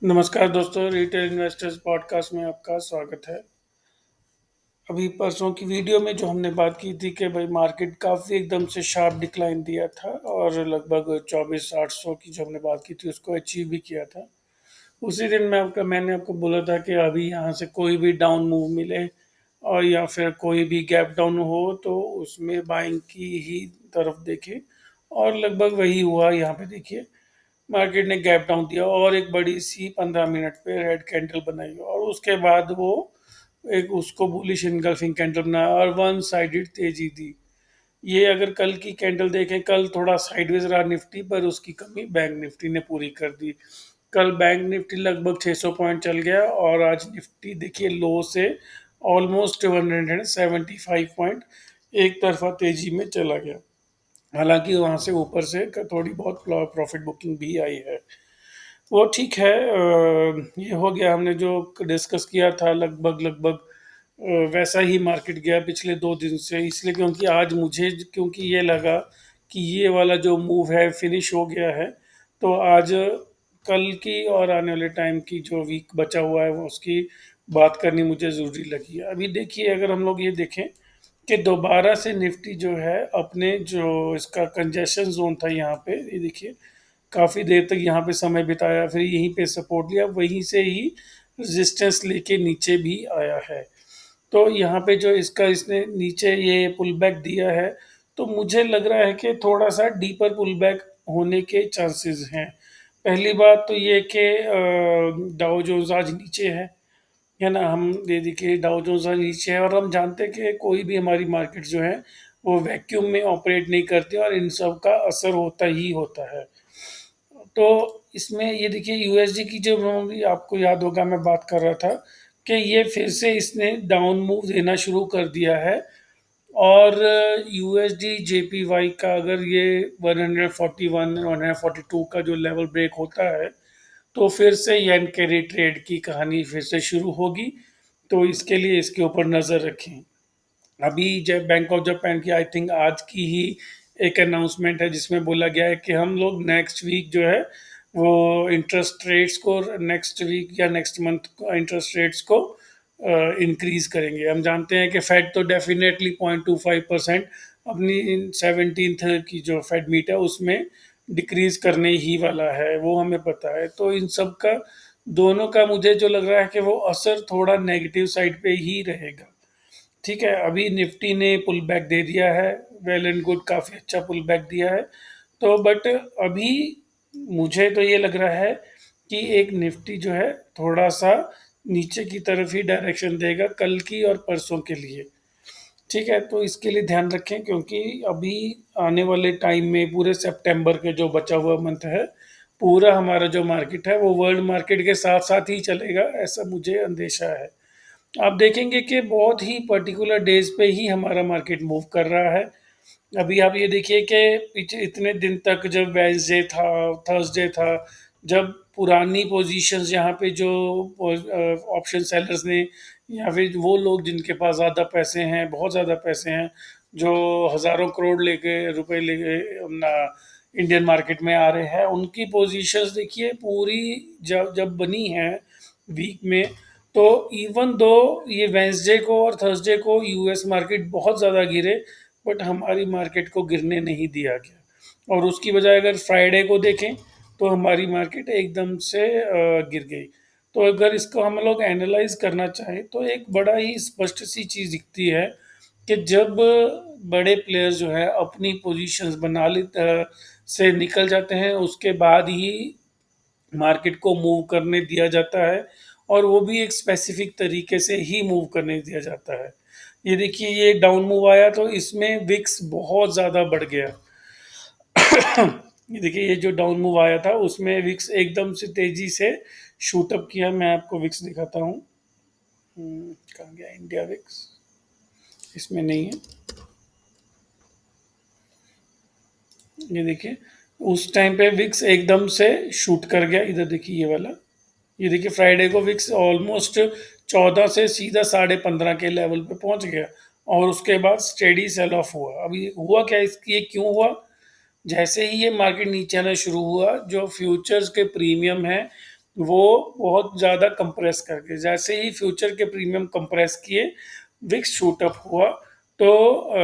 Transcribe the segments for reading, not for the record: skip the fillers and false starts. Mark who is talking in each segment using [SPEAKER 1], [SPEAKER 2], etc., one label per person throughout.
[SPEAKER 1] नमस्कार दोस्तों, retail investors podcast में आपका स्वागत है। अभी परसों की वीडियो में जो हमने बात की थी कि भाई मार्केट काफ़ी एकदम से शार्प डिक्लाइन दिया था और लगभग 24,800 की जो हमने बात की थी उसको अचीव भी किया था। उसी दिन मैंने आपको बोला था कि अभी यहाँ से कोई भी डाउन मूव मिले और या फिर कोई भी गैप डाउन हो तो उसमें बाइंग की ही तरफ देखें। और लगभग वही हुआ। यहाँ पे देखिए, मार्केट ने गैप डाउन दिया और एक बड़ी सी 15 मिनट पे रेड कैंडल बनाई और उसके बाद वो एक उसको बुलिश इनगल्फिंग कैंडल बनाया और वन साइडेड तेजी दी। ये अगर कल की कैंडल देखें, कल थोड़ा साइडवेज रहा निफ्टी, पर उसकी कमी बैंक निफ्टी ने पूरी कर दी। कल बैंक निफ्टी लगभग 600 पॉइंट चल गया और आज निफ्टी देखिए लो से ऑलमोस्ट 175 पॉइंट एक तरफा तेजी में चला गया। हालांकि वहां से ऊपर से थोड़ी बहुत प्रॉफिट बुकिंग भी आई है। वो ठीक है। ये हो गया, हमने जो डिस्कस किया था लगभग लगभग वैसा ही मार्केट गया पिछले 2 दिन से, इसलिए क्योंकि आज मुझे क्योंकि ये लगा कि ये वाला जो मूव है फिनिश हो गया है। तो आज कल की और आने वाले टाइम की जो वीक बचा हुआ है वो उसकी बात करनी मुझे ज़रूरी लगी है। अभी देखिए, अगर हम लोग ये देखें कि दोबारा से निफ्टी जो है अपने जो इसका कंजेशन जोन था यहाँ पे, ये देखिए काफ़ी देर तक यहाँ पे समय बिताया, फिर यहीं पे सपोर्ट लिया, वहीं से ही रेजिस्टेंस लेके नीचे भी आया है। तो यहाँ पे जो इसका इसने नीचे ये पुल बैक दिया है, तो मुझे लग रहा है कि थोड़ा सा डीपर पुल बैक होने के चांसेस हैं। पहली बात तो ये कि डाउ जोन्स आज नीचे है ना। हम ये देखिए डाउ जोन्स आज नीचे है और हम जानते हैं कि कोई भी हमारी मार्केट जो है वो वैक्यूम में ऑपरेट नहीं करती और इन सब का असर होता ही होता है। तो इसमें ये देखिए यूएसडी की जो आपको याद होगा मैं बात कर रहा था कि ये फिर से इसने डाउन मूव देना शुरू कर दिया है। और यूएसडी जेपीवाई का अगर ये 141 142 का जो लेवल ब्रेक होता है तो फिर से येन कैरी ट्रेड की कहानी फिर से शुरू होगी। तो इसके लिए इसके ऊपर नज़र रखें। अभी जब बैंक ऑफ जापान की आई थिंक आज की ही एक अनाउंसमेंट है जिसमें बोला गया है कि हम लोग नेक्स्ट वीक जो है वो इंटरेस्ट रेट्स को नेक्स्ट वीक या नेक्स्ट मंथ इंटरेस्ट रेट्स को इंक्रीज करेंगे। हम जानते हैं कि फेड तो डेफिनेटली 0.25% अपनी 17th की जो फेड मीट है उसमें डिक्रीज करने ही वाला है, वो हमें पता है। तो इन सब का दोनों का मुझे जो लग रहा है कि वो असर थोड़ा नेगेटिव साइड पे ही रहेगा। ठीक है, अभी निफ्टी ने पुल बैक दे दिया है, वेल एंड गुड, काफ़ी अच्छा पुल बैक दिया है। तो बट अभी मुझे तो ये लग रहा है कि एक निफ्टी जो है थोड़ा सा नीचे की तरफ ही डायरेक्शन देगा कल की और परसों के लिए। ठीक है, तो इसके लिए ध्यान रखें क्योंकि अभी आने वाले टाइम में पूरे सितंबर के जो बचा हुआ मंथ है, पूरा हमारा जो मार्केट है वो वर्ल्ड मार्केट के साथ साथ ही चलेगा, ऐसा मुझे अंदेशा है। आप देखेंगे कि बहुत ही पर्टिकुलर डेज पे ही हमारा मार्केट मूव कर रहा है। अभी आप ये देखिए कि पीछे इतने दिन तक जब वेंसडे था, थर्सडे था, जब पुरानी पोजीशंस यहाँ पे जो ऑप्शन सेलर्स ने या फिर वो लोग जिनके पास ज़्यादा पैसे हैं, बहुत ज़्यादा पैसे हैं, जो हज़ारों करोड़ लेके रुपए लेके अपना इंडियन मार्केट में आ रहे हैं, उनकी पोजीशंस देखिए पूरी जब जब बनी है वीक में। तो इवन दो ये वेंसडे को और थर्सडे को यूएस मार्केट बहुत ज़्यादा गिरे, बट हमारी मार्केट को गिरने नहीं दिया गया। और उसकी बजाय अगर फ्राइडे को देखें तो हमारी मार्केट एकदम से गिर गई। तो अगर इसको हम लोग एनालाइज करना चाहें तो एक बड़ा ही स्पष्ट सी चीज़ दिखती है कि जब बड़े प्लेयर्स जो है अपनी पोजीशंस बना ले से निकल जाते हैं, उसके बाद ही मार्केट को मूव करने दिया जाता है और वो भी एक स्पेसिफिक तरीके से ही मूव करने दिया जाता है। ये देखिए ये डाउन मूव आया तो इसमें विक्स बहुत ज़्यादा बढ़ गया। ये देखिए ये जो डाउन मूव आया था उसमें विक्स एकदम से तेजी से शूट अप किया। मैं आपको विक्स दिखाता हूँ। कहाँ गया इंडिया विक्स, इसमें नहीं है। ये देखिए उस टाइम पे विक्स एकदम से शूट कर गया, इधर देखिए ये वाला। ये देखिए फ्राइडे को विक्स ऑलमोस्ट 14 से सीधा 15.5 के लेवल पे पहुंच गया और उसके बाद स्टेडी सेल ऑफ हुआ। अभी हुआ क्या, इसकी ये क्यों हुआ? जैसे ही ये मार्केट नीचे आना शुरू हुआ, जो फ्यूचर्स के प्रीमियम है वो बहुत ज़्यादा कंप्रेस कर गए। जैसे ही फ्यूचर के प्रीमियम कंप्रेस किए, विक्स शूट अप हुआ। तो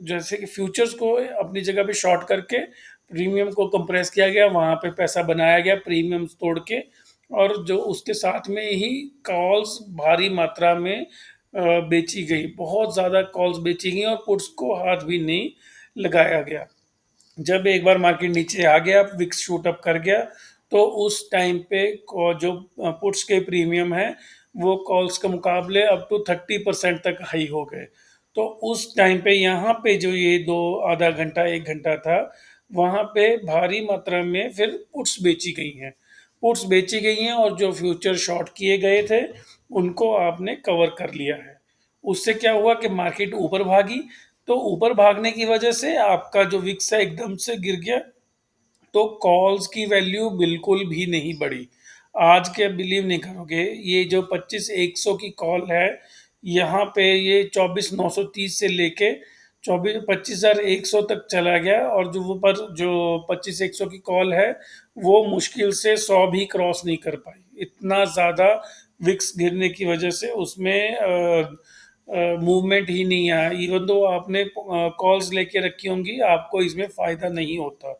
[SPEAKER 1] जैसे कि फ्यूचर्स को अपनी जगह पे शॉर्ट करके प्रीमियम को कंप्रेस किया गया, वहाँ पे पैसा बनाया गया प्रीमियम तोड़ के। और जो उसके साथ में ही कॉल्स भारी मात्रा में बेची गई, बहुत ज़्यादा कॉल्स बेची गई और पुट्स को हाथ भी नहीं लगाया गया। जब एक बार मार्केट नीचे आ गया, विक्स शूट अप कर गया, तो उस टाइम पे जो पुट्स के प्रीमियम है वो कॉल्स के मुकाबले अप टू 30% तक हाई हो गए। तो उस टाइम पे यहाँ पे जो ये दो आधा घंटा एक घंटा था, वहाँ पे भारी मात्रा में फिर पुट्स बेची गई हैं। पुट्स बेची गई हैं और जो फ्यूचर शॉर्ट किए गए थे उनको आपने कवर कर लिया है। उससे क्या हुआ कि मार्केट ऊपर भागी। तो ऊपर भागने की वजह से आपका जो विक्स है एकदम से गिर गया। तो कॉल्स की वैल्यू बिल्कुल भी नहीं बढ़ी। आज के बिलीव नहीं करोगे, ये जो 25,100 की कॉल है, यहाँ पे ये 24,930 से लेके 25,100 तक चला गया। और जो वो पर जो 25,100 की कॉल है, वो मुश्किल से 100 भी क्रॉस नहीं कर पाई। इतना ज़्यादा विक्स गिरने की वजह से उसमें मूवमेंट ही नहीं आया। इवन दो आपने कॉल्स लेके रखी होंगी, आपको इसमें फ़ायदा नहीं होता।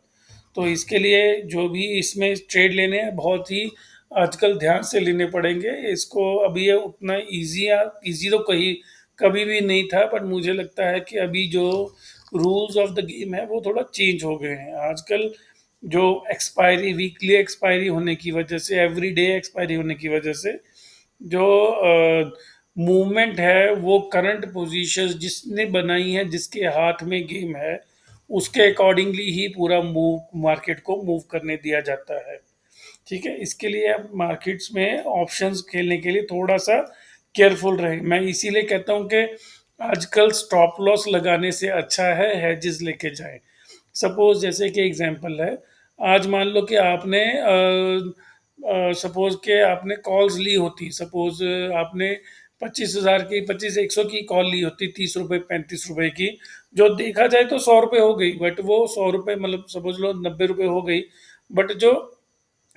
[SPEAKER 1] तो इसके लिए जो भी इसमें ट्रेड लेने हैं, बहुत ही आजकल ध्यान से लेने पड़ेंगे इसको। अभी ये उतना इजी तो कहीं कभी भी नहीं था, पर मुझे लगता है कि अभी जो रूल्स ऑफ द गेम है वो थोड़ा चेंज हो गए हैं आजकल। जो एक्सपायरी, वीकली एक्सपायरी होने की वजह से, एवरी डे एक्सपायरी होने की वजह से, जो मूवमेंट है वो करंट पोजीशन जिसने बनाई है, जिसके हाथ में गेम है, उसके अकॉर्डिंगली ही पूरा मूव मार्केट को मूव करने दिया जाता है। ठीक है, इसके लिए आप मार्केट्स में ऑप्शंस खेलने के लिए थोड़ा सा केयरफुल रहें। मैं इसीलिए कहता हूँ कि आजकल स्टॉप लॉस लगाने से अच्छा है हेजेस लेके जाएं। सपोज जैसे कि एग्जांपल है, आज मान लो कि आपने सपोज के आपने कॉल्स ली होती, सपोज आपने 25,000 की, 25,100 की कॉल ली होती, 30 रुपये 35 रुपये की, जो देखा जाए तो 100 रुपये हो गई, बट वो 100 रुपये मतलब समझ लो 90 रुपये हो गई। बट जो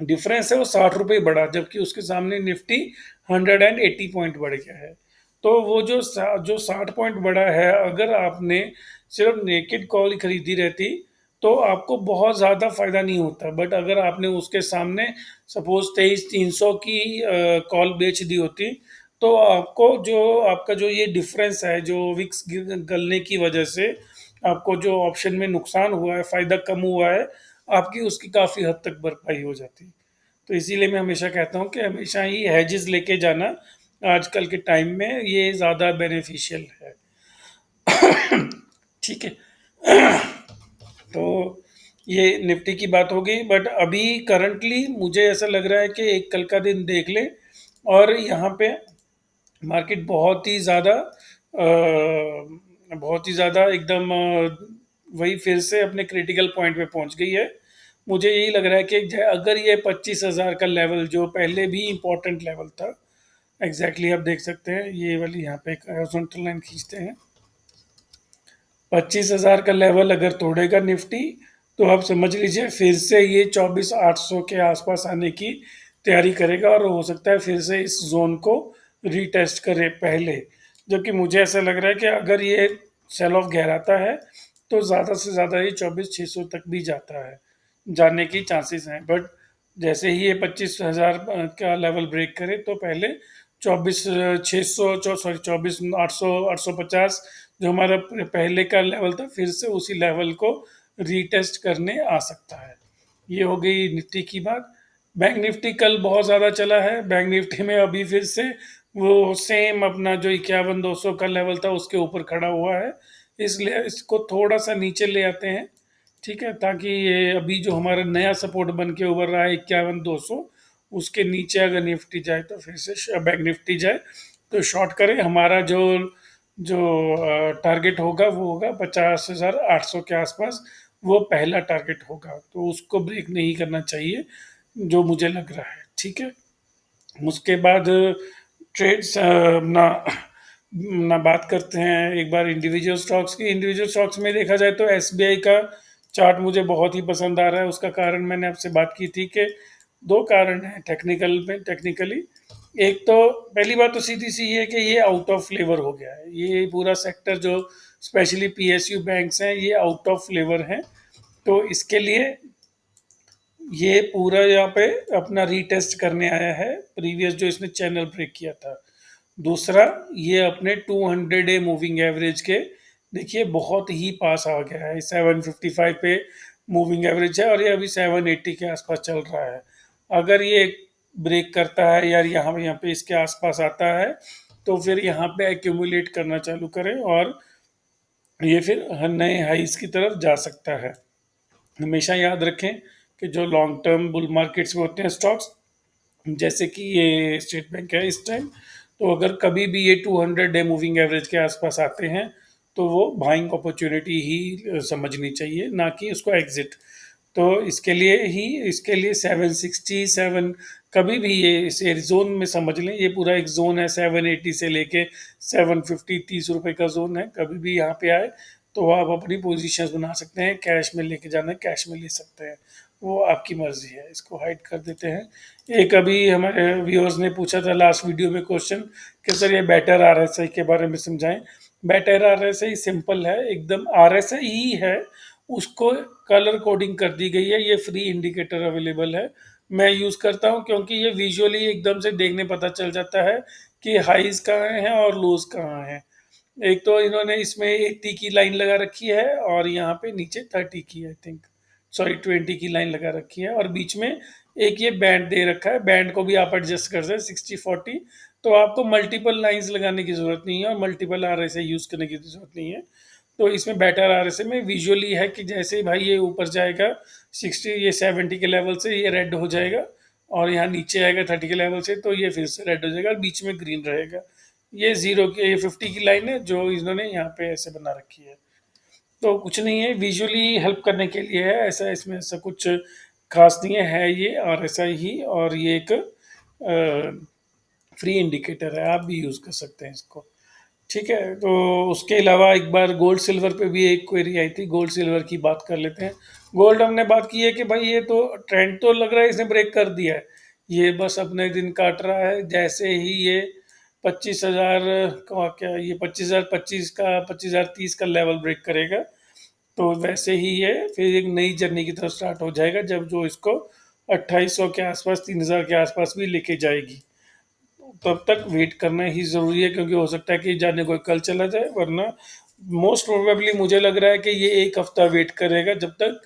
[SPEAKER 1] डिफरेंस है वो 60 रुपये बढ़ा, जबकि उसके सामने निफ्टी 180 पॉइंट बढ़ गया है। तो वो जो 60 पॉइंट बढ़ा है, अगर आपने सिर्फ नेकेड कॉल खरीदी रहती तो आपको बहुत ज़्यादा फायदा नहीं होता। बट अगर आपने उसके सामने सपोज 23,300 की कॉल बेच दी होती, तो आपको जो आपका जो ये डिफरेंस है, जो विक्स गलने की वजह से आपको जो ऑप्शन में नुकसान हुआ है, फायदा कम हुआ है, आपकी उसकी काफ़ी हद तक भरपाई हो जाती। तो इसीलिए मैं हमेशा कहता हूँ कि हमेशा ही हैजेस लेके जाना आजकल के टाइम में ये ज़्यादा बेनिफिशियल है। ठीक है। तो ये निफ्टी की बात हो गई। बट अभी करंटली मुझे ऐसा लग रहा है कि एक कल का दिन देख ले, और यहाँ पे मार्केट बहुत ही ज़्यादा एकदम वही फिर से अपने क्रिटिकल पॉइंट पे पहुंच गई है। मुझे यही लग रहा है कि अगर ये 25,000 का लेवल, जो पहले भी इम्पोर्टेंट लेवल था, एग्जैक्टली आप देख सकते हैं, ये वाली यहाँ पे एक हॉरिजॉन्टल लाइन खींचते हैं, 25,000 का लेवल अगर तोड़ेगा निफ्टी, तो आप समझ लीजिए फिर से ये 24,800 के आसपास आने की तैयारी करेगा, और हो सकता है फिर से इस जोन को रीटेस्ट करे पहले। जबकि मुझे ऐसा लग रहा है कि अगर ये सेल ऑफ गहराता है तो ज़्यादा से ज़्यादा ये 24,600 तक भी जाता है, जाने की चांसेस हैं। बट जैसे ही ये 25,000 का लेवल ब्रेक करे, तो पहले 24,600, सॉरी 24,800, 850, जो हमारा पहले का लेवल था, फिर से उसी लेवल को रीटेस्ट करने आ सकता है। ये हो गई निफ्टी की बात। बैंक निफ्टी कल बहुत ज़्यादा चला है। बैंक निफ्टी में अभी फिर से वो सेम अपना जो 51,200 का लेवल था उसके ऊपर खड़ा हुआ है। इसलिए इसको थोड़ा सा नीचे ले आते हैं। ठीक है, ताकि ये अभी जो हमारा नया सपोर्ट बन के उभर रहा है 51,200, उसके नीचे अगर निफ्टी जाए तो फिर से बैंक निफ्टी जाए तो शॉर्ट करें। हमारा जो जो टारगेट होगा वो होगा 50,800 के आसपास, वो पहला टारगेट होगा, तो उसको ब्रेक नहीं करना चाहिए, जो मुझे लग रहा है। ठीक है, उसके बाद ट्रेड्स ना ना बात करते हैं एक बार इंडिविजुअल स्टॉक्स की। इंडिविजुअल स्टॉक्स में देखा जाए तो एसबीआई का चार्ट मुझे बहुत ही पसंद आ रहा है। उसका कारण मैंने आपसे बात की थी कि दो कारण हैं टेक्निकली। एक तो पहली बात तो सीधी सी है कि ये आउट ऑफ फ्लेवर हो गया है, ये पूरा सेक्टर जो स्पेशली पीएसयू बैंक्स हैं ये आउट ऑफ फ्लेवर हैं। तो इसके लिए ये पूरा यहाँ पे अपना रीटेस्ट करने आया है प्रीवियस जो इसने चैनल ब्रेक किया था। दूसरा, ये अपने 200 डे मूविंग एवरेज के देखिए बहुत ही पास आ गया है, 755 पे मूविंग एवरेज है और ये अभी 780 के आसपास चल रहा है। अगर ये ब्रेक करता है यार यहाँ पे इसके आसपास आता है तो फिर यहाँ पे एक्यूमुलेट करना चालू करें और ये फिर नए हाइस की तरफ जा सकता है। हमेशा याद रखें कि जो लॉन्ग टर्म बुल मार्केट्स में होते हैं स्टॉक्स, जैसे कि ये स्टेट बैंक है इस टाइम, तो अगर कभी भी ये 200 डे मूविंग एवरेज के आसपास आते हैं तो वो बाइंग अपॉर्चुनिटी ही समझनी चाहिए, ना कि उसको एग्जिट। तो इसके लिए 767 कभी भी ये इसे जोन में समझ लें, ये पूरा एक जोन है 780 से लेके 750, 30 रुपए का जोन है। कभी भी यहाँ पे आए तो आप अपनी पोजीशंस बना सकते हैं, कैश में लेके जाना है कैश में ले सकते हैं, वो आपकी मर्जी है। इसको हाइड कर देते हैं। एक अभी हमारे व्यूअर्स ने पूछा था लास्ट वीडियो में क्वेश्चन कि सर ये बेटर आरएसआई के बारे में समझाएं। बेटर आरएसआई सिंपल है एकदम, आरएसआई ही है, उसको कलर कोडिंग कर दी गई है। ये फ्री इंडिकेटर अवेलेबल है, मैं यूज़ करता हूँ क्योंकि ये विजुअली एकदम से देखने पता चल जाता है कि हाइज कहाँ हैं और लोज कहाँ हैं। एक तो इन्होंने इसमें 80 की लाइन लगा रखी है और यहाँ पे नीचे 30 की आई थिंक, सॉरी 20 की लाइन लगा रखी है और बीच में एक ये बैंड दे रखा है। बैंड को भी आप एडजस्ट कर सकते हैं 60-40। तो आपको मल्टीपल लाइंस लगाने की जरूरत नहीं है और मल्टीपल आर से यूज़ करने की जरूरत नहीं है। तो इसमें बेटर आर एस में विजुअली है कि जैसे ही भाई ये ऊपर जाएगा 60, ये 70 के लेवल से ये रेड हो जाएगा और यहाँ नीचे आएगा 30 के लेवल से तो ये फिर से रेड हो जाएगा और बीच में ग्रीन रहेगा। ये 50 की लाइन है जो इन्होंने यहाँ पे ऐसे बना रखी है। तो कुछ नहीं है, विजुअली हेल्प करने के लिए है, ऐसा इसमें ऐसा कुछ खास नहीं है ये और ऐसा ही। और ये एक फ्री इंडिकेटर है, आप भी यूज़ कर सकते हैं इसको। ठीक है, तो उसके अलावा एक बार गोल्ड सिल्वर पे भी एक क्वेरी आई थी, गोल्ड सिल्वर की बात कर लेते हैं। गोल्ड हमने बात की है कि भाई ये तो ट्रेंड तो लग रहा है इसने ब्रेक कर दिया है, ये बस अपने दिन काट रहा है। जैसे ही ये 25,000 का क्या, ये 25,025 का 25,030 का लेवल ब्रेक करेगा तो वैसे ही ये फिर एक नई जर्नी की तरफ स्टार्ट हो जाएगा, जब जो इसको 2800 के आसपास 3,000 के आसपास भी लेके जाएगी। तब तक वेट करना ही ज़रूरी है क्योंकि हो सकता है कि जाने को कल चला जाए, वरना मोस्ट प्रोबेबली मुझे लग रहा है कि ये एक हफ्ता वेट करेगा जब तक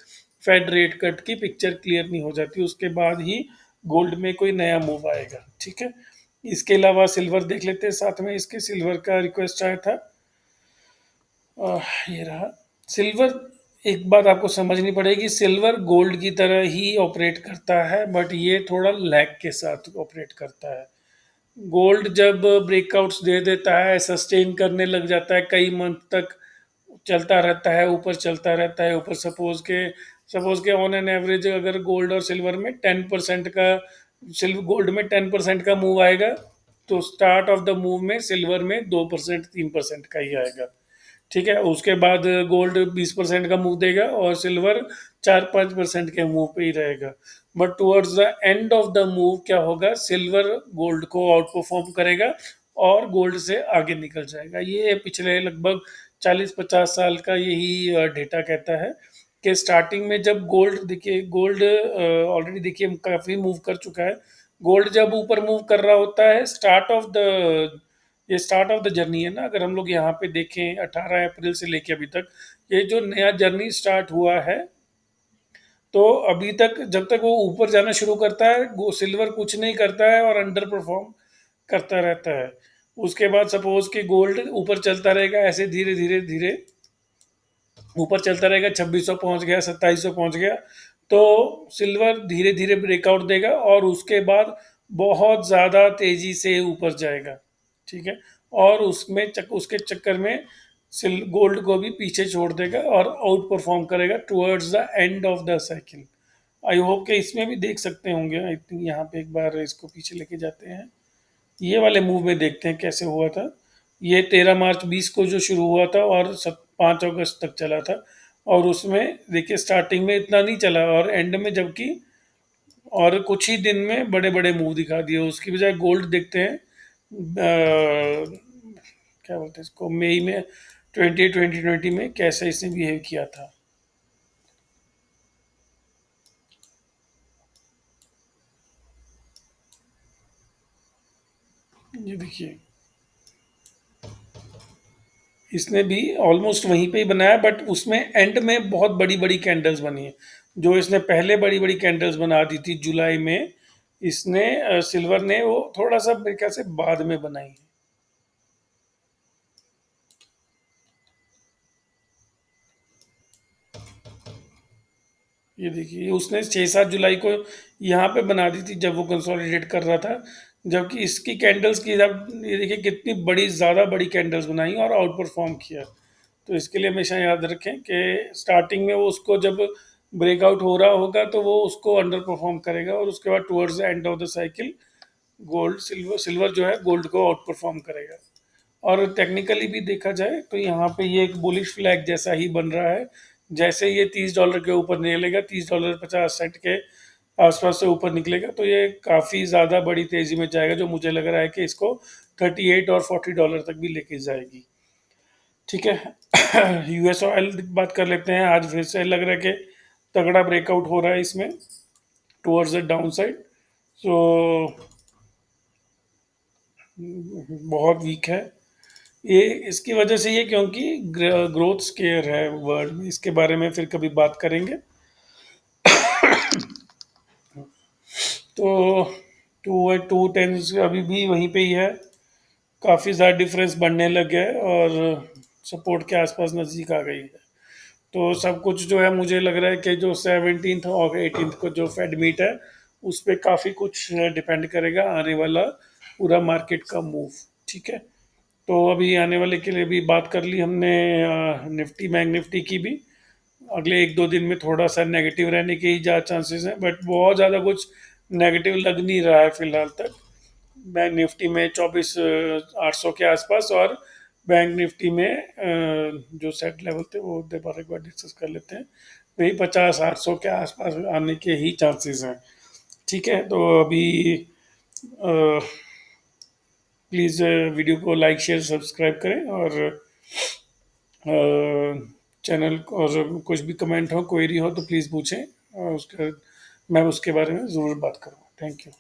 [SPEAKER 1] फेड रेट कट की पिक्चर क्लियर नहीं हो जाती, उसके बाद ही गोल्ड में कोई नया मूव आएगा। ठीक है, इसके अलावा सिल्वर देख लेते हैं साथ में, इसके सिल्वर का रिक्वेस्ट आया था। ये रहा सिल्वर। एक बात आपको समझनी पड़ेगी, सिल्वर गोल्ड की तरह ही ऑपरेट करता है बट ये थोड़ा लैग के साथ ऑपरेट करता है। गोल्ड जब ब्रेकआउट्स दे देता है, सस्टेन करने लग जाता है, कई मंथ तक चलता रहता है, ऊपर चलता रहता है ऊपर। सपोज के ऑन एन एवरेज अगर गोल्ड और सिल्वर में 10% का, सिल्वर गोल्ड में 10% का मूव आएगा तो स्टार्ट ऑफ द मूव में सिल्वर में 2% 3% का ही आएगा। ठीक है, उसके बाद गोल्ड 20% का मूव देगा और सिल्वर 4-5% के मूव पे ही रहेगा। But towards the end of the move क्या होगा, सिल्वर गोल्ड को आउट परफॉर्म करेगा और गोल्ड से आगे निकल जाएगा। ये पिछले लगभग 40-50 साल का यही डेटा कहता है कि स्टार्टिंग में जब गोल्ड, देखिए गोल्ड ऑलरेडी देखिए काफ़ी मूव कर चुका है। गोल्ड जब ऊपर मूव कर रहा होता है, स्टार्ट ऑफ द जर्नी है ना, अगर हम लोग यहाँ पे देखें 18 अप्रैल से लेके अभी तक, ये जो नया जर्नी स्टार्ट हुआ है, तो अभी तक जब तक वो ऊपर जाना शुरू करता है वो सिल्वर कुछ नहीं करता है और अंडर परफॉर्म करता रहता है। उसके बाद सपोज कि गोल्ड ऊपर चलता रहेगा, ऐसे धीरे धीरे धीरे ऊपर चलता रहेगा, 2600 पहुंच गया, 2700 पहुंच गया, तो सिल्वर धीरे धीरे ब्रेकआउट देगा और उसके बाद बहुत ज़्यादा तेजी से ऊपर जाएगा। ठीक है, और उसके चक्कर में गोल्ड को भी पीछे छोड़ देगा और आउट परफॉर्म करेगा towards the end of the cycle. I hope कि इसमें भी देख सकते होंगे। आई थिंक यहाँ पे एक बार इसको पीछे लेके जाते हैं, ये वाले मूव में देखते हैं कैसे हुआ था। ये 13 मार्च 20 को जो शुरू हुआ था और 5 अगस्त तक चला था, और उसमें देखिए स्टार्टिंग में इतना नहीं चला और एंड में जबकि और कुछ ही दिन में बड़े बड़े मूव दिखा दिए। उसकी बजाय गोल्ड देखते हैं, क्या बोलते हैं इसको, मई में 2020 में कैसे इसने बिहेव किया था। ये देखिए, इसने भी ऑलमोस्ट वहीं पे ही बनाया, बट उसमें एंड में बहुत बड़ी बड़ी कैंडल्स बनी है। जो इसने पहले बड़ी बड़ी कैंडल्स बना दी थी जुलाई में, इसने सिल्वर ने वो थोड़ा सा मेरे ख्याल से बाद में बनाई है। ये देखिए, उसने 6-7 जुलाई को यहाँ पे बना दी थी जब वो कंसोलिडेट कर रहा था। जबकि इसकी कैंडल्स की जब ये देखिए कितनी बड़ी, ज़्यादा बड़ी कैंडल्स बनाई और आउट परफॉर्म किया। तो इसके लिए हमेशा याद रखें कि स्टार्टिंग में वो उसको जब ब्रेकआउट हो रहा होगा तो वो उसको अंडर परफॉर्म करेगा, और उसके बाद towards the end of the cycle gold silver silver जो है गोल्ड को आउट परफॉर्म करेगा। और टेक्निकली भी देखा जाए तो यहाँ पे ये एक बुलिश फ्लैग जैसा ही बन रहा है। जैसे ये $30 के ऊपर निकलेगा, $30.50 के आसपास से ऊपर निकलेगा, तो ये काफ़ी ज़्यादा बड़ी तेज़ी में जाएगा, जो मुझे लग रहा है कि इसको 38 और $40 तक भी लेके जाएगी। ठीक है। यूएस ऑयल बात कर लेते हैं। आज फिर से लग रहा है कि तगड़ा ब्रेकआउट हो रहा है इसमें टुवर्ड्स द डाउन साइड। सो बहुत वीक है ये। इसकी वजह से ये, क्योंकि ग्रोथ स्केयर है वर्ल्ड में, इसके बारे में फिर कभी बात करेंगे। तो टू टू टेंस अभी भी वहीं पे ही है। काफ़ी ज़्यादा डिफरेंस बढ़ने लग गया है और सपोर्ट के आसपास नज़दीक आ गई है। तो सब कुछ जो है, मुझे लग रहा है कि जो 17th और 18th को जो फेड मीट है, उस पर काफ़ी कुछ डिपेंड करेगा आने वाला पूरा मार्केट का मूव। ठीक है। तो अभी आने वाले के लिए भी बात कर ली हमने निफ्टी बैंक निफ्टी की भी। अगले 1-2 दिन में थोड़ा सा नेगेटिव रहने के ही ज़्यादा चांसेस हैं, बट बहुत ज़्यादा कुछ नेगेटिव लग नहीं रहा है फिलहाल तक। बैंक निफ्टी में 24,800 के आसपास, और बैंक निफ्टी में जो सेट लेवल थे वो दोबारा एक बार डिस्कस कर लेते हैं। वही 50,800 के आसपास आने के ही चांसेस हैं। ठीक है। तो अभी प्लीज़ वीडियो को लाइक शेयर सब्सक्राइब करें, और चैनल, और कुछ भी कमेंट हो, क्वेरी हो तो प्लीज़ पूछें, और उसका मैं उसके बारे में ज़रूर बात करूँगा। Thank you.